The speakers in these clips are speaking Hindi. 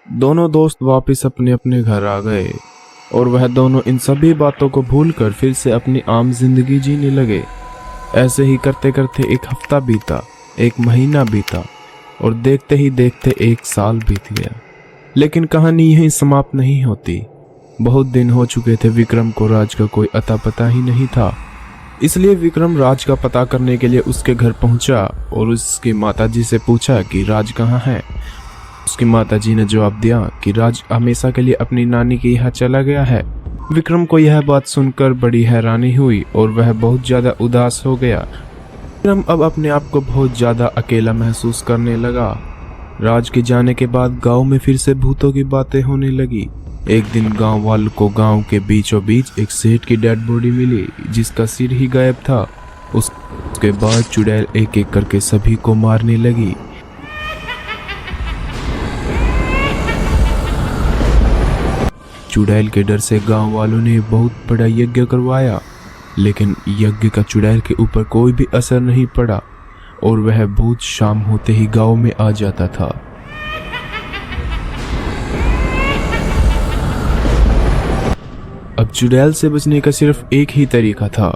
दोनों दोस्त वापस अपने अपने घर आ गए और वह दोनों इन सभी बातों को भूलकर फिर से अपनी आम जिंदगी जीने लगे। ऐसे ही करते करते एक हफ्ता बीता, एक महीना बीता और देखते ही देखते एक साल बीत गया। लेकिन कहानी यहीं समाप्त नहीं होती। बहुत दिन हो चुके थे, विक्रम को राज का कोई अता पता ही नहीं था। इसलिए विक्रम राज का पता करने के लिए उसके घर पहुंचा और उसकी माताजी से पूछा कि राज कहाँ है। उसकी माताजी ने जवाब दिया कि राज हमेशा के लिए अपनी नानी के यहाँ चला गया है। विक्रम को यह बात सुनकर बड़ी हैरानी हुई और वह बहुत ज्यादा उदास हो गया। विक्रम अब अपने आप को बहुत ज्यादा अकेला महसूस करने लगा। राज के जाने के बाद गांव में फिर से भूतों की बातें होने लगी। एक दिन गांव वालों को गांव के बीचों बीच एक सेठ की डेड बॉडी मिली जिसका सिर ही गायब था। उसके बाद चुड़ैल एक एक करके सभी को मारने लगी। चुड़ैल के डर से गांव वालों ने बहुत बड़ा यज्ञ करवाया, लेकिन यज्ञ का चुड़ैल के ऊपर कोई भी असर नहीं पड़ा और वह भूत शाम होते ही गांव में आ जाता था। अब चुड़ैल से बचने का सिर्फ एक ही तरीका था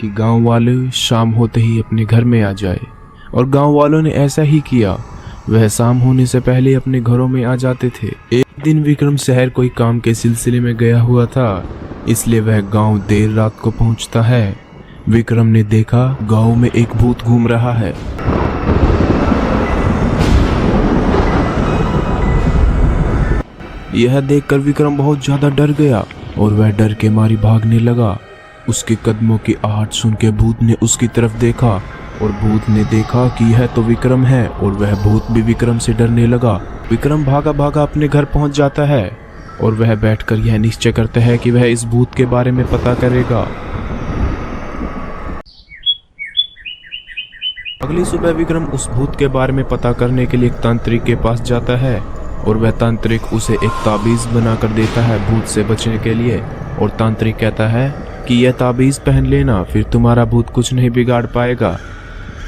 कि गांव वाले शाम होते ही अपने घर में आ जाए, और गांव वालों ने ऐसा ही किया। वह शाम होने से पहले अपने घरों में आ जाते थे। एक दिन विक्रम शहर कोई काम के सिलसिले में गया हुआ था, इसलिए वह गांव देर रात को पहुंचता है। विक्रम ने देखा गांव में एक भूत घूम रहा है। यह देखकर विक्रम बहुत ज्यादा डर गया और वह डर के मारी भागने लगा। उसके कदमों की आहट सुन के भूत ने उसकी तरफ देखा और भूत ने देखा कि यह तो विक्रम है और वह भूत भी विक्रम से डरने लगा। विक्रम भागा भागा अपने घर पहुंच जाता है और वह बैठकर यह निश्चय करता है कि वह इस भूत के बारे में पता करेगा। अगली सुबह विक्रम उस भूत के बारे में पता करने के लिए एक तांत्रिक के पास जाता है और वह तांत्रिक उसे एक ताबीज बनाकर देता है भूत से बचने के लिए। और तांत्रिक कहता है कि यह ताबीज पहन लेना, फिर तुम्हारा भूत कुछ नहीं बिगाड़ पाएगा।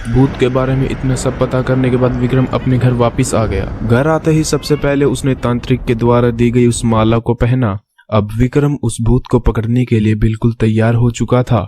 भूत के बारे में इतना सब पता करने के बाद विक्रम अपने घर वापस आ गया। घर आते ही सबसे पहले उसने तांत्रिक के द्वारा दी गई उस माला को पहना। अब विक्रम उस भूत को पकड़ने के लिए बिल्कुल तैयार हो चुका था।